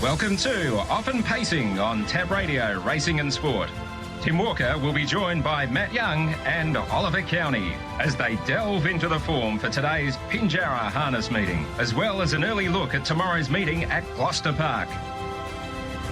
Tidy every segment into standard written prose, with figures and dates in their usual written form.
Welcome to Often Pacing on Tab Radio Racing and Sport. Tim Walker will be joined by Matt Young and Oli Cownie as they delve into the form for today's Pinjarra harness meeting, as well as an early look at tomorrow's meeting at Gloucester Park.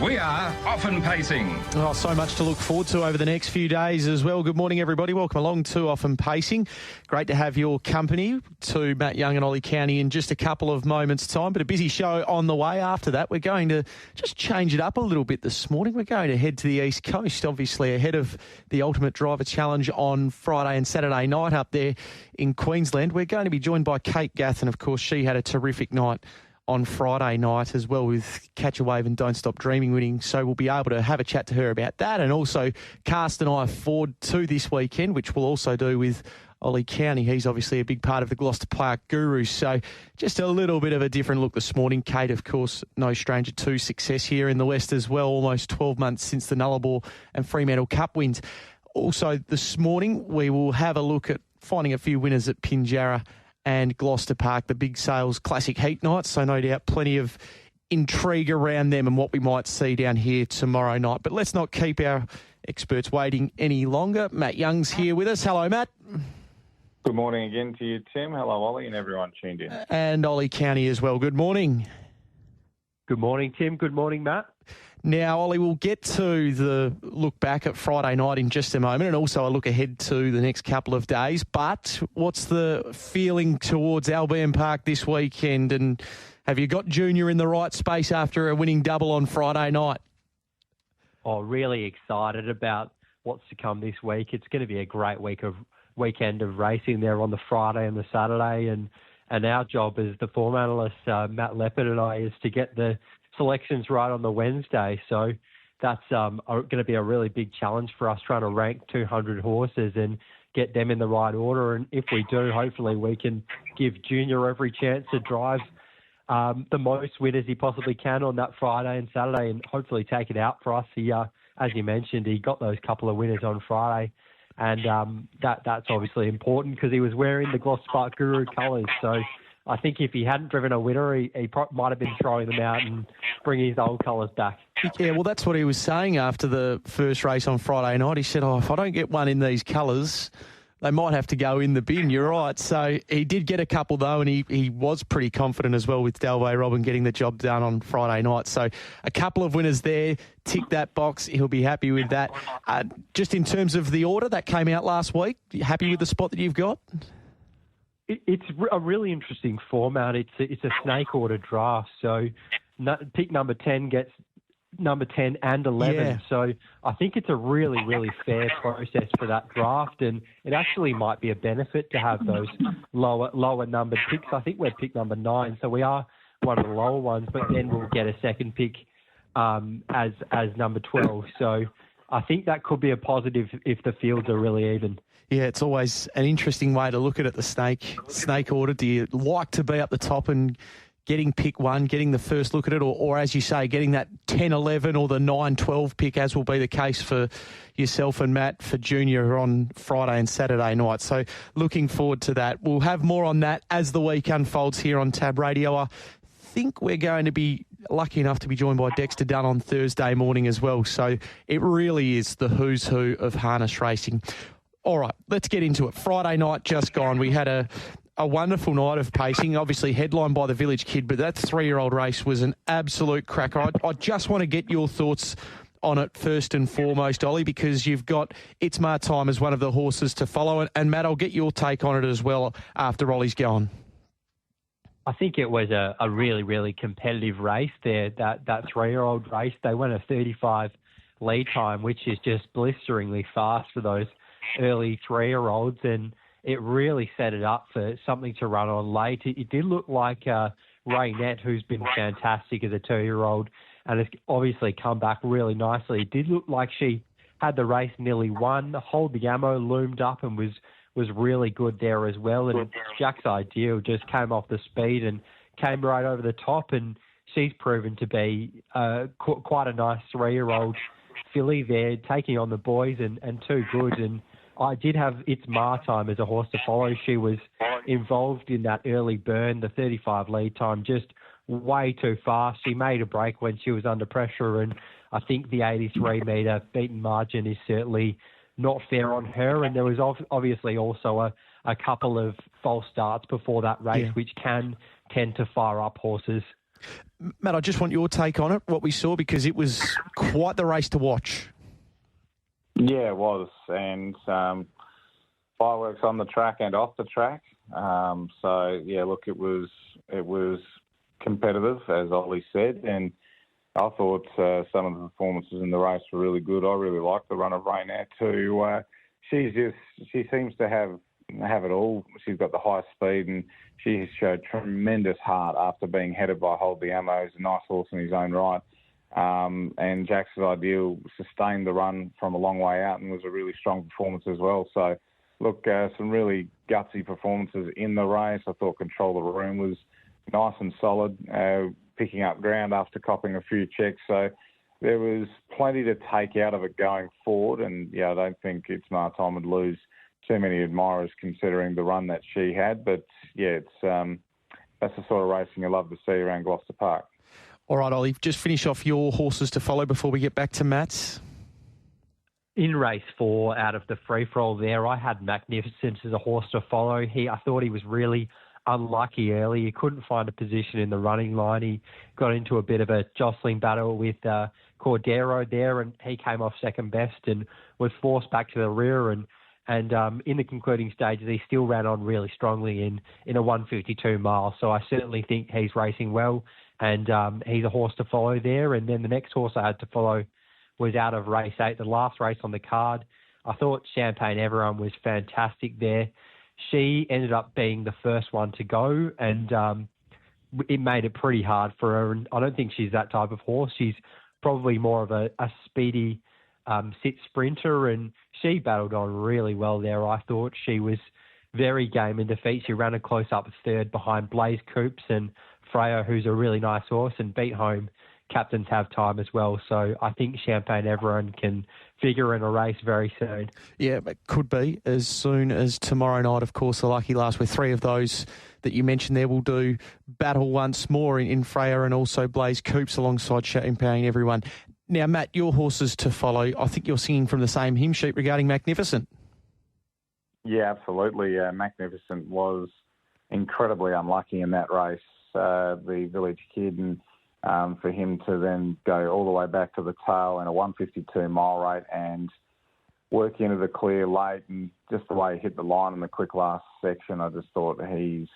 We are Often Pacing. Oh, so much to look forward to over the next few days as well. Good morning, everybody. Welcome along to Often Pacing. Great to have your company to Matt Young and Oli Cownie in just a couple of moments' time, but a busy show on the way after that. We're going to just change it up a little bit this morning. We're going to head to the East Coast, obviously ahead of the Ultimate Driver Challenge on Friday and Saturday night up there in Queensland. We're going to be joined by Kate Gath, and of course she had a terrific night on Friday night as well with Catch a Wave and Don't Stop Dreaming winning. So we'll be able to have a chat to her about that and also cast an eye forward to this weekend, which we'll also do with Oli Cownie. He's obviously a big part of the Gloucester Park Gurus. So just a little bit of a different look this morning. Kate, of course, no stranger to success here in the West as well, almost 12 months since the Nullarbor and Fremantle Cup wins. Also this morning, we will have a look at finding a few winners at Pinjarra and Gloucester Park, the Big Sales Classic Heat Nights. So no doubt plenty of intrigue around them and what we might see down here tomorrow night. But let's not keep our experts waiting any longer. Matt Young's here with us. Hello, Matt. Good morning again to you, Tim. Hello, Oli, and everyone tuned in. And Oli Cownie as well. Good morning. Good morning, Tim. Good morning, Matt. Now, Oli, we'll get to the look back at Friday night in just a moment and also a look ahead to the next couple of days. But what's the feeling towards Albion Park this weekend? And have you got Junior in the right space after a winning double on Friday night? Oh, really excited about what's to come this week. It's going to be a great weekend of racing there on the Friday and the Saturday. And our job as the form analyst, Matt Leppard and I, is to get the selections right on the Wednesday. So that's going to be a really big challenge for us, trying to rank 200 horses and get them in the right order. And if we do, hopefully we can give Junior every chance to drive the most winners he possibly can on that Friday and Saturday and hopefully take it out for us. He, as you mentioned, he got those couple of winners on Friday. And that's obviously important because he was wearing the Gloucester Park Guru colours. So I think if he hadn't driven a winner, he might have been throwing them out and bringing his old colours back. Yeah, well, that's what he was saying after the first race on Friday night. He said, if I don't get one in these colours, they might have to go in the bin. You're right. So he did get a couple, though, and he was pretty confident as well with Dalway Robin getting the job done on Friday night. So a couple of winners there. Tick that box. He'll be happy with that. Just in terms of the order that came out last week, you happy with the spot that you've got? It's a really interesting format. It's a snake order draft. So pick number 10 gets number 10 and 11. Yeah. So I think it's a really, really fair process for that draft. And it actually might be a benefit to have those lower numbered picks. I think we're pick number 9. So we are one of the lower ones, but then we'll get a second pick as number 12. So I think that could be a positive if the fields are really even. Yeah, it's always an interesting way to look at it, the snake order. Do you like to be up the top and getting pick 1, getting the first look at it, or as you say, getting that 10-11 or the 9-12 pick, as will be the case for yourself and Matt for Junior on Friday and Saturday night. So looking forward to that. We'll have more on that as the week unfolds here on Tab Radio. I think we're going to be lucky enough to be joined by Dexter Dunn on Thursday morning as well. So it really is the who's who of harness racing. All right, let's get into it. Friday night just gone. We had a wonderful night of pacing, obviously headlined by the Village Kid, but that 3-year-old race was an absolute cracker. I just want to get your thoughts on it first and foremost, Oli, because you've got It's My Time as one of the horses to follow. And Matt, I'll get your take on it as well after Ollie's gone. I think it was a really, really competitive race there, that 3-year-old race. They went a 35 lead time, which is just blisteringly fast for those early 3-year-olds, and it really set it up for something to run on late. It did look like Raynette, who's been fantastic as a 2-year-old and has obviously come back really nicely. It did look like she had the race nearly won. Hold the Ammo loomed up and was really good there as well. And Jack's Ideal just came off the speed and came right over the top, and she's proven to be quite a nice 3-year-old filly there, taking on the boys and too good. And I did have It's My Time as a horse to follow. She was involved in that early burn, the 35 lead time, just way too fast. She made a break when she was under pressure, and I think the 83-metre beaten margin is certainly not fair on her. And there was obviously also a couple of false starts before that race, which can tend to fire up horses. Matt, I just want your take on it, what we saw, because it was quite the race to watch. Yeah, it was, and fireworks on the track and off the track. Look, it was competitive, as Ollie said, and I thought some of the performances in the race were really good. I really liked the run of Rainier too. She seems to have it all. She's got the high speed, and she has showed tremendous heart after being headed by Hold the Ammo. He's a nice horse in his own right. And Jackson's Ideal sustained the run from a long way out and was a really strong performance as well. So, look, some really gutsy performances in the race. I thought Control of the Room was nice and solid, picking up ground after copping a few checks. So there was plenty to take out of it going forward. And, I don't think It's My Time would lose too many admirers considering the run that she had. But, that's the sort of racing you love to see around Gloucester Park. All right, Ollie, just finish off your horses to follow before we get back to Matt's. In race 4, out of the free-for-all there, I had Magnificent as a horse to follow. I thought he was really unlucky early. He couldn't find a position in the running line. He got into a bit of a jostling battle with Cordero there, and he came off second best and was forced back to the rear. And in the concluding stages, he still ran on really strongly in a 152 mile. So I certainly think he's racing well, and he's a horse to follow there. And then the next horse I had to follow was out of race 8, the last race on the card. I thought Champagne Everyone was fantastic there. She ended up being the first one to go, and it made it pretty hard for her. And I don't think she's that type of horse. She's probably more of a speedy sit sprinter, and she battled on really well there. I thought she was very game in defeat. She ran a close up third behind Blaze Coops and Freya, who's a really nice horse, and beat home Captains Have Time as well. So I think Champagne Everyone can figure in a race very soon. Yeah, it could be as soon as tomorrow night. Of course, the lucky last with 3 of those that you mentioned there will do battle once more in Freya and also Blaze Coops alongside Champagne Everyone. Now, Matt, your horses to follow. I think you're singing from the same hymn sheet regarding Magnificent. Yeah, absolutely. Magnificent was incredibly unlucky in that race, the Village Kid, and for him to then go all the way back to the tail in a 152 mile rate and work into the clear late, and just the way he hit the line in the quick last section, I just thought he's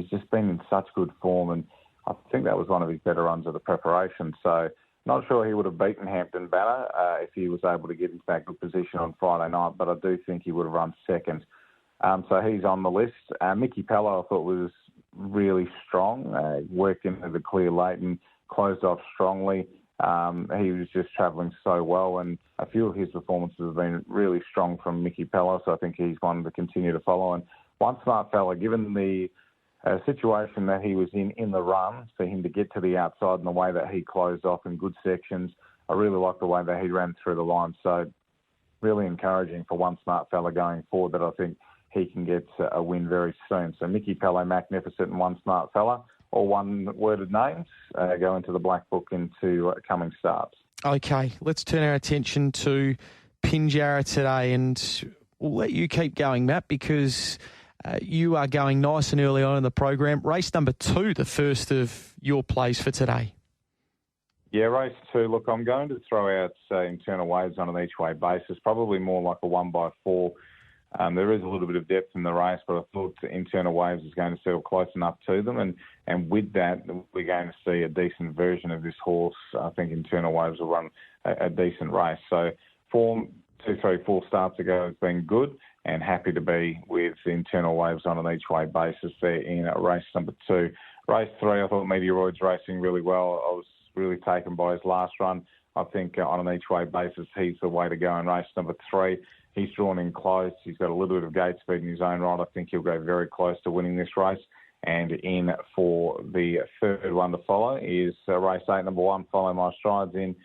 just been in such good form, and I think that was one of his better runs of the preparation. So not sure he would have beaten Hampton Banner if he was able to get into that good position on Friday night, but I do think he would have run second. So he's on the list. Mickey Pello I thought was really strong, worked into the clear late and closed off strongly. He was just travelling so well, and a few of his performances have been really strong from Mickey Pello, so I think he's one to continue to follow. And One Smart Fella, given the situation that he was in the run, for him to get to the outside and the way that he closed off in good sections, I really like the way that he ran through the line. So really encouraging for One Smart Fella going forward, that I think he can get a win very soon. So Mickey Pello, Magnificent and One Smart Fella, all one-worded names, go into the black book into coming starts. Okay, let's turn our attention to Pinjarra today, and we'll let you keep going, Matt, because you are going nice and early on in the program. Race number 2, the first of your plays for today. Yeah, race 2. Look, I'm going to throw out Internal Waves on an each-way basis, probably more like a 1x4. There is a little bit of depth in the race, but I thought Internal Waves is going to settle close enough to them. And with that, we're going to see a decent version of this horse. I think Internal Waves will run a decent race. So form 2, 3, 4 starts ago has been good, and happy to be with Internal Waves on an each-way basis there in race number 2. Race 3, I thought Meteoroid's racing really well. I was really taken by his last run. I think on an each-way basis, he's the way to go in race number 3. He's drawn in close. He's got a little bit of gate speed in his own right. I think he'll go very close to winning this race. And in for the third one to follow is race 8, number 1, Follow My Strides, in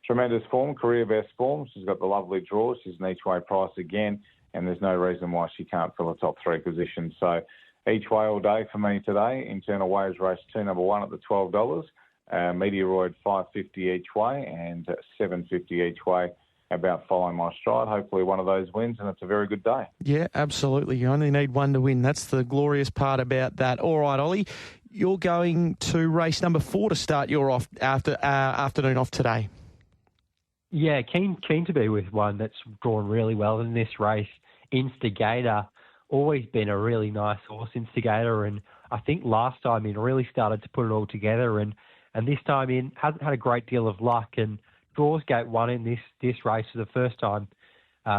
tremendous form, career best form. She's got the lovely draws. She's an each-way price again, and there's no reason why she can't fill a top 3 position. So each way all day for me today. Internal Waves race 2, number 1 at the $12. Meteoroid $5.50 each way and $7.50 each way about following my stride. Hopefully one of those wins, and it's a very good day. Yeah, absolutely. You only need one to win. That's the glorious part about that. All right, Ollie, you're going to race number 4 to start your afternoon off today. Yeah, keen to be with one that's drawn really well in this race. Instigator, always been a really nice horse, Instigator, and I think last time in really started to put it all together, and this time in hasn't had a great deal of luck, and draws gate 1 in this race for the first time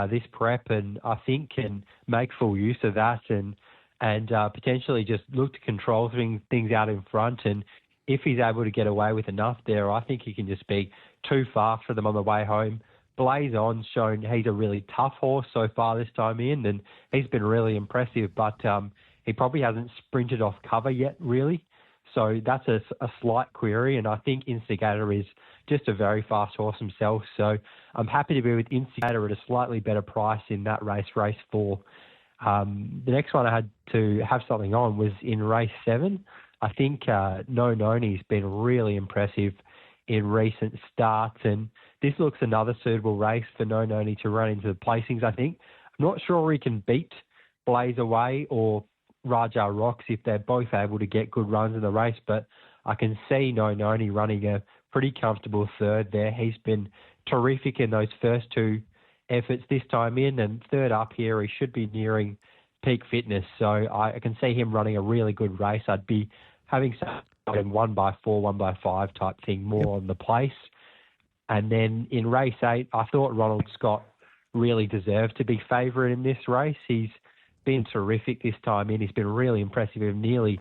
this prep, and I think can make full use of that and potentially just look to control things out in front. And if he's able to get away with enough there, I think he can just be too fast for them on the way home. Blaze On's shown he's a really tough horse so far this time in, and he's been really impressive, but he probably hasn't sprinted off cover yet, really. So that's a slight query, and I think Instigator is just a very fast horse himself. So I'm happy to be with Instigator at a slightly better price in that race 4. The next one I had to have something on was in race 7. I think No Noni's been really impressive in recent starts, and this looks another suitable race for No Noni to run into the placings, I think. I'm not sure he can beat Blaze Away or Raja Rocks if they're both able to get good runs in the race, but I can see No Noni running a pretty comfortable third there. He's been terrific in those first 2 efforts this time in, and third up here, he should be nearing peak fitness. So I can see him running a really good race. I'd be having some 1 by 4, 1 by 5 type thing more on the place. And then in race 8, I thought Ronald Scott really deserved to be favourite in this race. He's been terrific this time in. He's been really impressive in nearly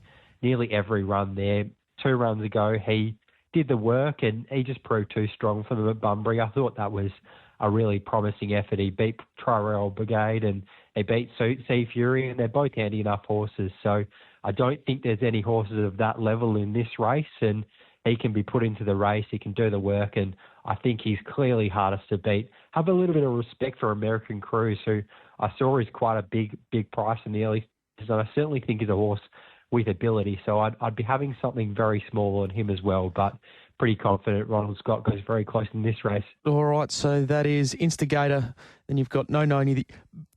every run there. 2 runs ago, he did the work, and he just proved too strong for them at Bunbury. I thought that was a really promising effort. He beat Tri-Royal Brigade and he beat Sea Fury, and they're both handy enough horses. So I don't think there's any horses of that level in this race, and he can be put into the race. He can do the work, and I think he's clearly hardest to beat. Have a little bit of respect for American Cruise, who I saw is quite a big price in the early season. I certainly think he's a horse with ability, so I'd be having something very small on him as well, but pretty confident Ronald Scott goes very close in this race. All right, so that is Instigator. Then you've got No Noni,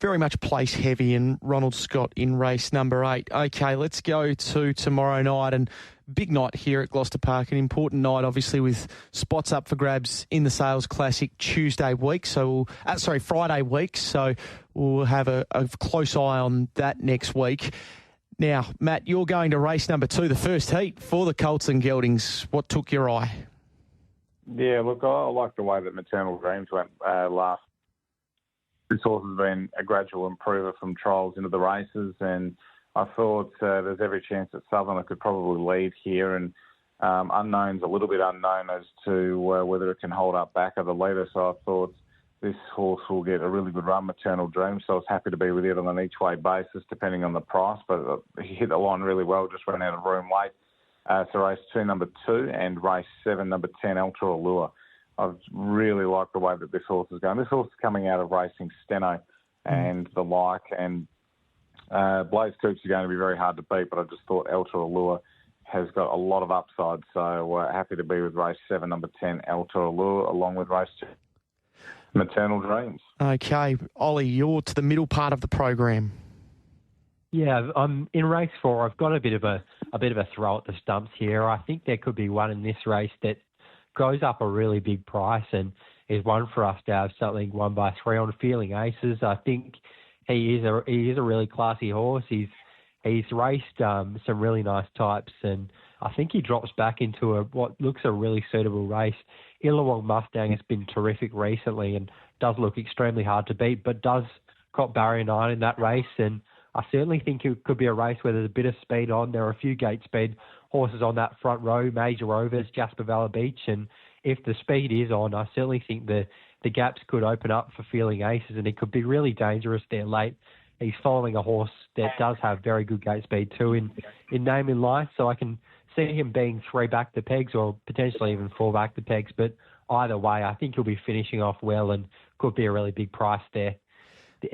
very much place heavy, and Ronald Scott in race number 8. Okay, let's go to tomorrow night, and big night here at Gloucester Park, an important night, obviously, with spots up for grabs in the Sales Classic Friday week. So we'll have a close eye on that next week. Now, Matt, you're going to race number 2, the first heat for the Colts and Geldings. What took your eye? Yeah, look, I like the way that Maternal Dreams went last. This horse has been a gradual improver from trials into the races, and I thought there's every chance that Southern could probably lead here, and unknown's a little bit unknown as to whether it can hold up back of the leader. So I thought this horse will get a really good run, Maternal Dream. So I was happy to be with it on an each-way basis, depending on the price. But he hit the line really well, just ran out of room late. So race 2, number 2, and race 7, number 10, Ultra Allure. I really like the way that this horse is going. This horse is coming out of racing Steno and the like, and Blaze Coops are going to be very hard to beat, but I just thought Ultra Allure has got a lot of upside. So happy to be with race 7, number 10, Ultra Allure, along with race 2, Maternal Dreams. Okay, Ollie, you're to the middle part of the program. Yeah, I'm in race 4. I've got a bit of a throw at the stumps here. I think there could be one in this race that goes up a really big price and is one for us to have something 1 by 3 on Feeling Aces. I think he is a really classy horse. He's raced some really nice types, and I think he drops back into what looks a really suitable race. Illawong Mustang has been terrific recently and does look extremely hard to beat, but does cop barrier 9 in that race, and I certainly think it could be a race where there's a bit of speed on. There are a few gate speed horses on that front row, Major Rovers, Jasper Valley Beach, and if the speed is on, I certainly think the gaps could open up for Feeling Aces, and it could be really dangerous there late. He's following a horse that does have very good gate speed too in Name in Life, so I can see him being 3 back to pegs or potentially even 4 back to pegs, but either way, I think he'll be finishing off well and could be a really big price there.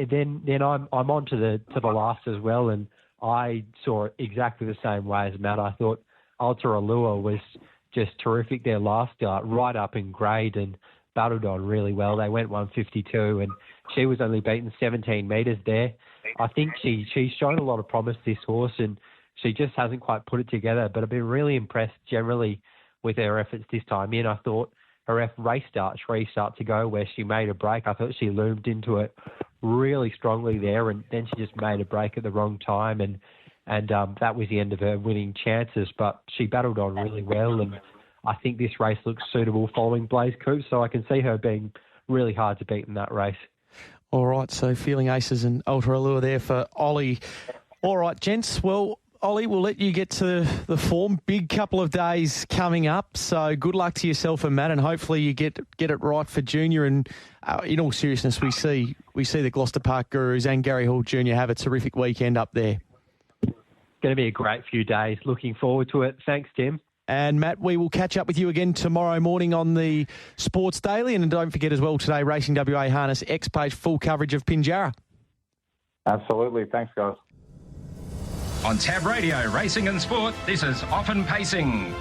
Then I'm on to the last as well, and I saw it exactly the same way as Matt. I thought Ultra Allure was just terrific their last start, right up in grade and battled on really well. They went 152 and she was only beaten 17 metres there. I think she's shown a lot of promise, this horse, and she just hasn't quite put it together. But I've been really impressed generally with her efforts this time in. I thought her restart to go where she made a break. I thought she loomed into it really strongly there, and then she just made a break at the wrong time, and that was the end of her winning chances. But she battled on really well, and I think this race looks suitable following Blaze Coop, so I can see her being really hard to beat in that race. All right, so Feeling Aces and Ultra Allure there for Ollie. All right, gents, well, Ollie, we'll let you get to the form. Big couple of days coming up, so good luck to yourself and Matt, and hopefully you get it right for Junior. And in all seriousness, we see the Gloucester Park Gurus and Gary Hall Jr. have a terrific weekend up there. Going to be a great few days. Looking forward to it. Thanks, Tim. And Matt, we will catch up with you again tomorrow morning on the Sports Daily. And don't forget as well today, Racing WA Harness X page, full coverage of Pinjarra. Absolutely. Thanks, guys. On Tab Radio, Racing and Sport, this is Often Pacing.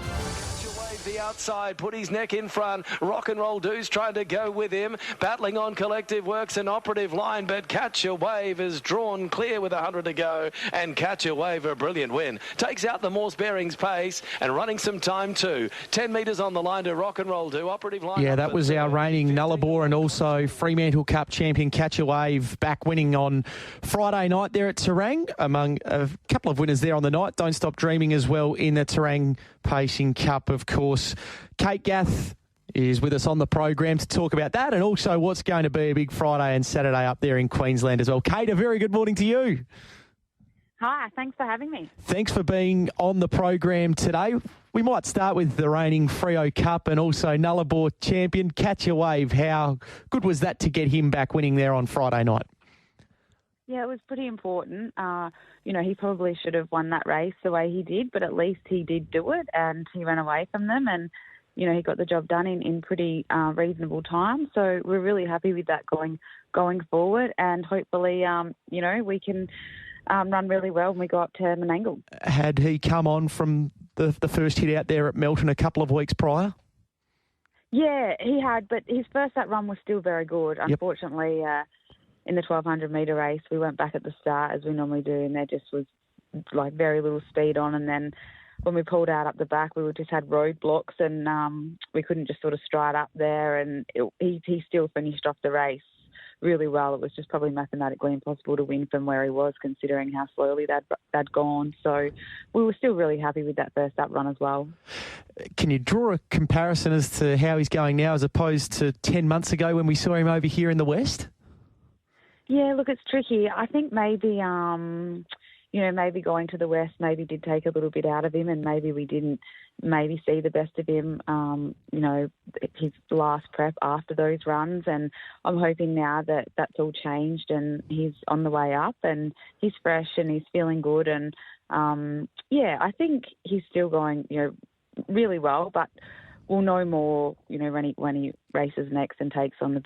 The outside, put his neck in front. Rock and Roll Do's trying to go with him. Battling on Collective Works and Operative Line, but Catch a Wave is drawn clear with 100 to go. And Catch a Wave, a brilliant win. Takes out the Morse Bearings pace and running some time too. 10 metres on the line to Rock and Roll Do. Operative Line. Yeah, that was our reigning Nullarbor and also Fremantle Cup champion Catch a Wave back winning on Friday night there at Terang. Among a couple of winners there on the night. Don't Stop Dreaming as well in the Terang Pacing Cup, of course. Kate Gath is with us on the program to talk about that and also what's going to be a big Friday and Saturday up there in Queensland as well. Kate, a very good morning to you. Hi, thanks for having me. Thanks for being on the program today. We might start with the reigning Freo Cup and also Nullarbor champion Catch a Wave. How good was that to get him back winning there on Friday night? Yeah, it was pretty important. He probably should have won that race the way he did, but at least he did do it and he ran away from them and, he got the job done in pretty reasonable time. So we're really happy with that going forward and hopefully, we can run really well when we got to Menangle. Had he come on from the first hit out there at Melton a couple of weeks prior? Yeah, he had, but his first up run was still very good. Yep. Unfortunately, in the 1,200 metre race, we went back at the start as we normally do, and there just was like very little speed on. And then when we pulled out up the back, we just had roadblocks, and we couldn't just sort of stride up there. And he still finished off the race really well. It was just probably mathematically impossible to win from where he was, considering how slowly they'd gone. So we were still really happy with that first up run as well. Can you draw a comparison as to how he's going now as opposed to 10 months ago when we saw him over here in the West? Yeah, look, it's tricky. I think maybe, maybe going to the West maybe did take a little bit out of him and maybe we didn't maybe see the best of him, his last prep after those runs. And I'm hoping now that that's all changed and he's on the way up and he's fresh and he's feeling good. And, I think he's still going, really well, but we'll know more, when he races next and takes on the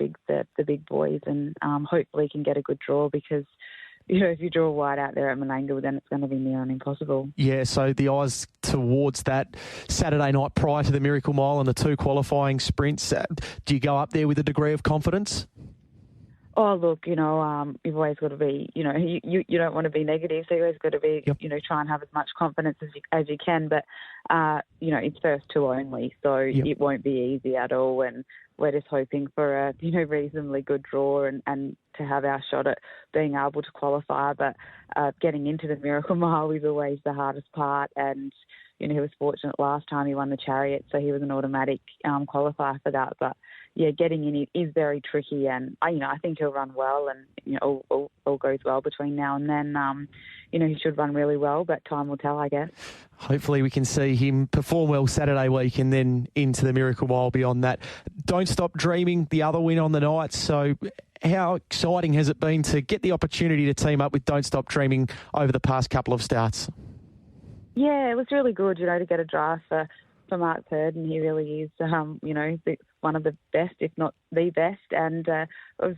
big boys, and hopefully he can get a good draw because, if you draw wide out there at Menangle, then it's going to be near on impossible. Yeah, so the eyes towards that Saturday night prior to the Miracle Mile and the 2 qualifying sprints. Do you go up there with a degree of confidence? Oh, look, you've always got to be, you don't want to be negative, so you always got to be, yep. Try and have as much confidence as you can. But, it's first 2 only, so yep. It won't be easy at all. And we're just hoping for a, reasonably good draw and to have our shot at being able to qualify. But getting into the Miracle Mile is always the hardest part. And, he was fortunate last time he won the Chariot, so he was an automatic qualifier for that. But, yeah, getting in it is very tricky, and I think he'll run well, and all goes well between now and then. He should run really well, but time will tell, I guess. Hopefully, we can see him perform well Saturday week, and then into the Miracle Mile beyond that. Don't Stop Dreaming, the other win on the night. So, how exciting has it been to get the opportunity to team up with Don't Stop Dreaming over the past couple of starts? Yeah, it was really good, to get a drive for for Mark Purden. He really is, one of the best, if not the best. And I was,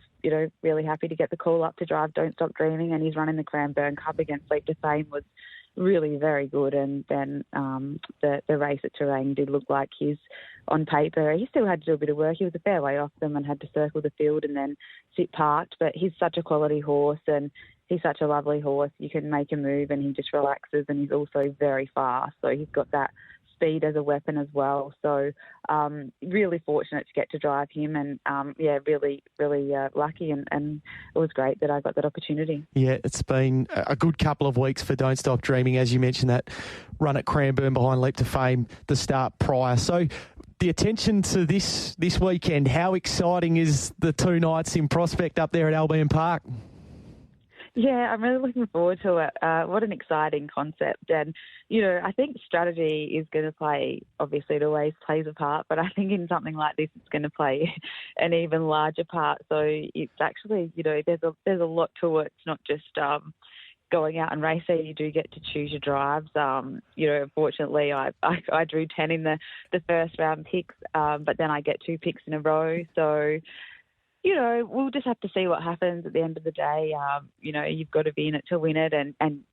really happy to get the call up to drive Don't Stop Dreaming, and he's running the Cranbourne Cup against Leap to Fame was really very good. And then the race at Terang did look like he's on paper. He still had to do a bit of work. He was a fair way off them and had to circle the field and then sit parked. But he's such a quality horse, and he's such a lovely horse. You can make him move and he just relaxes, and he's also very fast. So he's got that speed as a weapon as well. So really fortunate to get to drive him, and really, really lucky, and it was great that I got that opportunity. Yeah, it's been a good couple of weeks for Don't Stop Dreaming. As you mentioned, that run at Cranbourne behind Leap to Fame, the start prior. So the attention to this weekend, how exciting is the 2 nights in prospect up there at Albion Park? Yeah, I'm really looking forward to it. What an exciting concept. And, I think strategy is going to play, obviously it always plays a part, but I think in something like this, it's going to play an even larger part. So it's actually, there's a lot to it. It's not just going out and racing. You do get to choose your drives. Unfortunately, I drew 10 in the first round picks, but then I get 2 picks in a row. So, we'll just have to see what happens at the end of the day. You've got to be in it to win it, and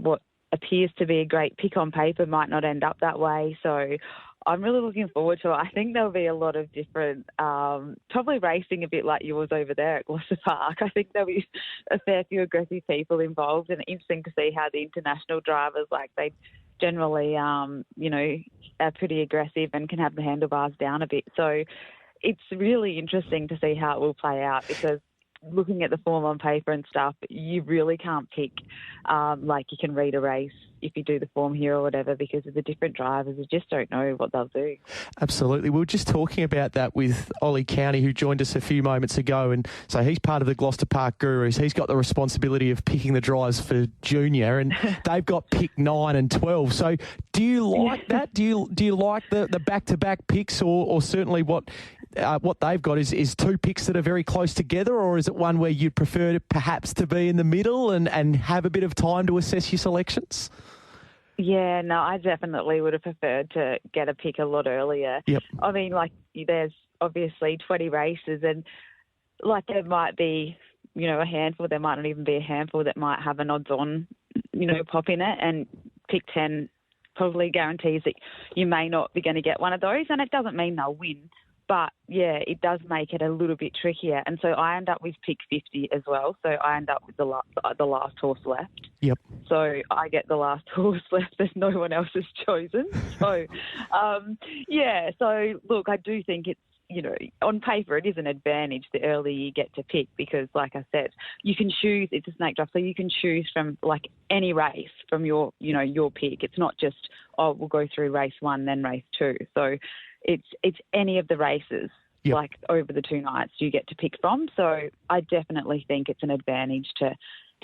what appears to be a great pick on paper might not end up that way. So I'm really looking forward to it. I think there'll be a lot of different, probably racing a bit like yours over there at Gloucester Park. I think there'll be a fair few aggressive people involved, and interesting to see how the international drivers, they generally, are pretty aggressive and can have the handlebars down a bit. So it's really interesting to see how it will play out, because looking at the form on paper and stuff, you really can't pick like you can read a race if you do the form here or whatever, because of the different drivers. You just don't know what they'll do. Absolutely. We were just talking about that with Oli Cownie, who joined us a few moments ago. And so he's part of the Gloucester Park Gurus. He's got the responsibility of picking the drives for Junior, and they've got pick 9 and 12. So do you like that? Do you like the back-to-back picks, or certainly what they've got is 2 picks that are very close together, or is it one where you'd prefer perhaps to be in the middle and have a bit of time to assess your selections? Yeah, no, I definitely would have preferred to get a pick a lot earlier. Yep. I mean, there's obviously 20 races, and there might be, a handful, there might not even be a handful that might have an odds-on, pop in it, and pick 10 probably guarantees that you may not be going to get one of those, and it doesn't mean they'll win. But, yeah, it does make it a little bit trickier. And so I end up with pick 50 as well. So I end up with the last horse left. Yep. So I get the last horse left that no one else has chosen. So, So, look, I do think it's, on paper it is an advantage the earlier you get to pick, because, like I said, you can choose. It's a snake draft, so you can choose from, any race from your pick. It's not just, we'll go through race 1, then race 2. So it's any of the races, yep, over the 2 nights you get to pick from. So I definitely think it's an advantage to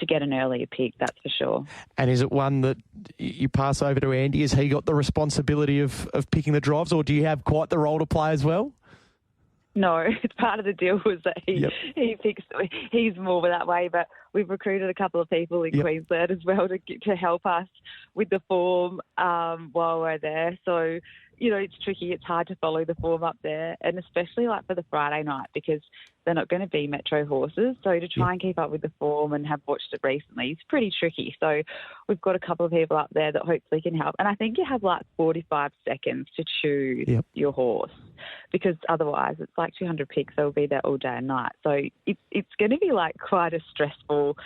get an earlier pick, that's for sure. And is it one that you pass over to Andy? Has he got the responsibility of picking the drives, or do you have quite the role to play as well? No, it's part of the deal was that he picks. He's more that way, but we've recruited a couple of people in Queensland as well to help us with the form while we're there. So, it's tricky. It's hard to follow the form up there, and especially for the Friday night, because they're not going to be metro horses. So to try and keep up with the form and have watched it recently, it's pretty tricky. So we've got a couple of people up there that hopefully can help. And I think you have 45 seconds to choose your horse, because otherwise it's 200 picks. They'll be there all day and night. So it's going to be quite a stressful,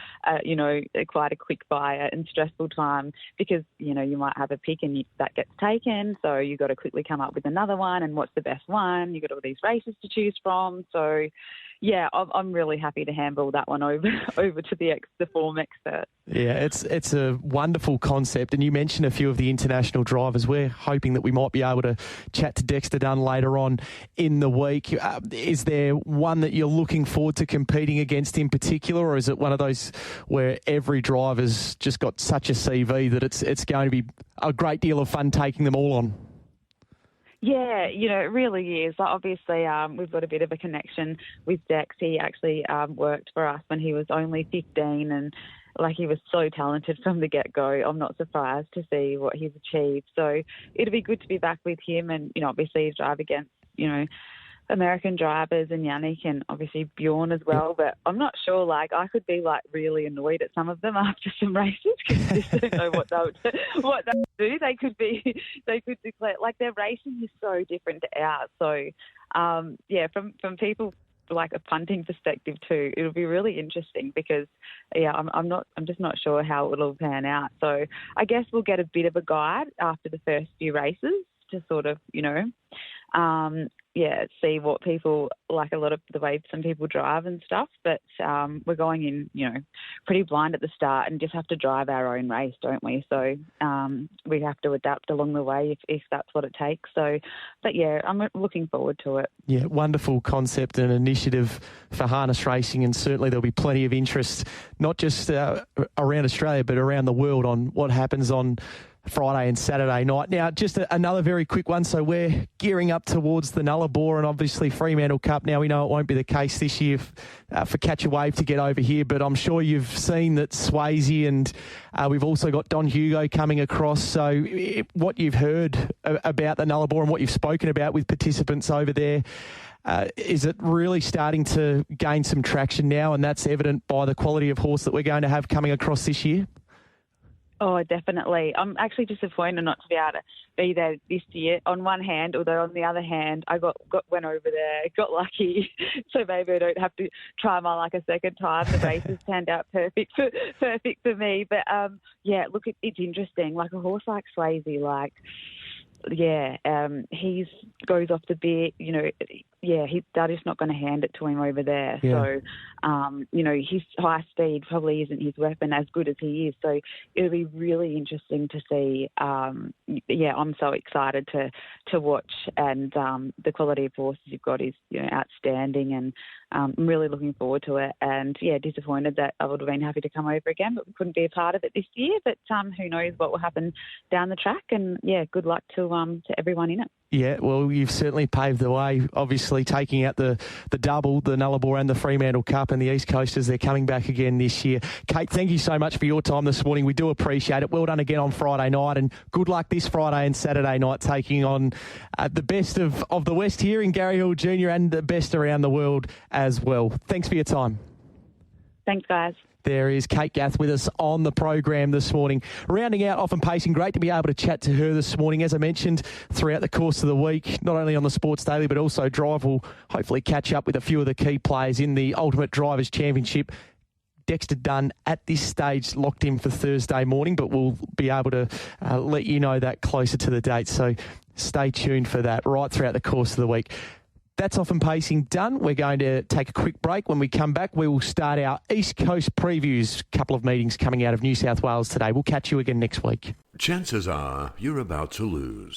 quite a quick fire and stressful time, because, you might have a pick and that gets taken. So you've got to quickly come up with another one, and what's the best one? You've got all these races to choose from. So, yeah, I'm really happy to handball that one over to the form expert. Yeah, it's a wonderful concept. And you mentioned a few of the international drivers. We're hoping that we might be able to chat to Dexter Dunn later on in the week. Is there one that you're looking forward to competing against in particular, or is it one of those where every driver's just got such a CV that it's going to be a great deal of fun taking them all on? Yeah, it really is. Obviously, we've got a bit of a connection with Dex. He actually worked for us when he was only 15, and like he was so talented from the get-go. I'm not surprised to see what he's achieved. So it'll be good to be back with him and, obviously he's drive against, American drivers and Yannick and obviously Bjorn as well. But I'm not sure, I could be really annoyed at some of them after some races because I just don't know what they'll do. They could declare, their racing is so different to ours. So, from people a punting perspective too, it'll be really interesting because, I'm just not sure how it'll pan out. So I guess we'll get a bit of a guide after the first few races to sort of, see what people a lot of the way some people drive and stuff. But we're going in, pretty blind at the start and just have to drive our own race, don't we? So we have to adapt along the way if that's what it takes. So, but I'm looking forward to it. Yeah, wonderful concept and initiative for harness racing, and certainly there'll be plenty of interest, not just around Australia, but around the world on what happens on Friday and Saturday night. Now, just another very quick one. So we're gearing up towards the Nullarbor and obviously Fremantle Cup. Now, we know it won't be the case this year for Catch a Wave to get over here, but I'm sure you've seen that Swayze and we've also got Don Hugo coming across. So what you've heard about the Nullarbor and what you've spoken about with participants over there, is it really starting to gain some traction now? And that's evident by the quality of horse that we're going to have coming across this year? Oh, definitely. I'm actually disappointed not to be able to be there this year on one hand, although on the other hand, I went over there, got lucky, so maybe I don't have to try my luck a second time. The races turned out perfect for me. But, look, it's interesting. A horse like Swayze, he goes off the bit, they're just not going to hand it to him over there. Yeah. So, his high speed probably isn't his weapon as good as he is. So it'll be really interesting to see. I'm so excited to watch, and the quality of horses you've got is outstanding, and I'm really looking forward to it. And disappointed that I would have been happy to come over again, but we couldn't be a part of it this year. But who knows what will happen down the track? And good luck to everyone in it. Yeah, well, you've certainly paved the way, obviously taking out the double, the Nullarbor and the Fremantle Cup, and the East Coasters, they're coming back again this year. Kate, thank you so much for your time this morning. We do appreciate it. Well done again on Friday night, and good luck this Friday and Saturday night taking on the best of the West here in Gary Hill Jr. and the best around the world as well. Thanks for your time. Thanks, guys. There is Kate Gath with us on the program this morning. Rounding out Off and Pacing, great to be able to chat to her this morning. As I mentioned, throughout the course of the week, not only on the Sports Daily, but also Drive will hopefully catch up with a few of the key players in the Ultimate Drivers Championship. Dexter Dunn at this stage locked in for Thursday morning, but we'll be able to let you know that closer to the date. So stay tuned for that right throughout the course of the week. That's Off and Pacing done. We're going to take a quick break. When we come back, we will start our East Coast previews. A couple of meetings coming out of New South Wales today. We'll catch you again next week. Chances are you're about to lose.